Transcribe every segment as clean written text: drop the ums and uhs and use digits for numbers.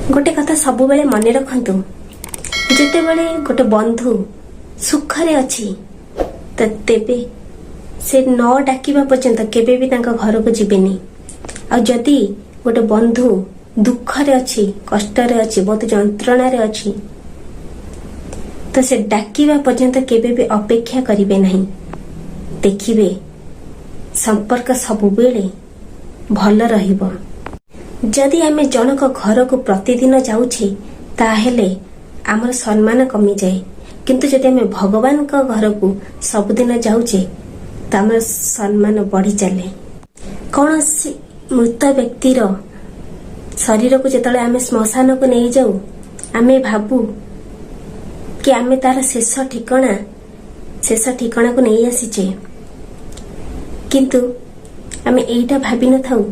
गोटे कथा सब बेले मन रखु जितेबले गोटे बंधु सुखरे अच्छी तेबे से न डाकिबा पर्यंत केबे भी तांका घर को जीवेनी। आ जदि गोटे बंधु दुखरे अच्छी कष्टरे अच्छी बहुत जंत्रणा रे अच्छी तो से डाकिबा पर्यंत केबे भी अपेक्षा करिवे नहीं। देखिबे संपर्क सब बेले भल रहिबो। जदि आमे जनक घर को प्रतिदिन जाउछे ताहेले आमर सम्मान कमी जाए, किंतु जदि आमे भगवान का घर को सबुदिन जाउछे तो आमर सम्मान बढ़ी चले। कौन सी मृत व्यक्तिर शरीर को जेतले आमे श्मशान को नहीं जाऊ आमे भाबू कि आमे तार शेष ठिकाना को नहीं आसीचे, किंतु आमे एइटा भाबी न थाऊ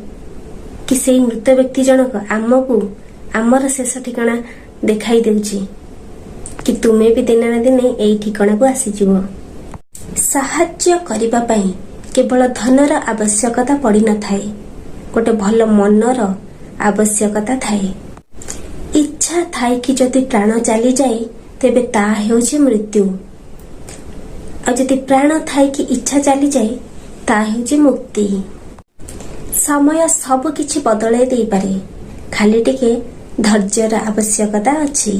कि से मृत व्यक्ति जनक आमको आमर शेष ठिकाना देखाई देउची कि तुमे भी दिने ना दिने एई ठिकाना को आसी जीवो। साहाय्य करिबा पई केवल धनर आवश्यकता पड़ी न थाए, गोटे भल मनर आवश्यकता थाए। इच्छा थाए कि जदि प्राण चली जाए तेबे ता हेउची मृत्यु, आ जदि प्राण थाए कि इच्छा चली जाए ता हेउची मुक्ति। समय सब किछि बदलाई दे पारे, खाली टिके धैर्यर आवश्यकता अछि।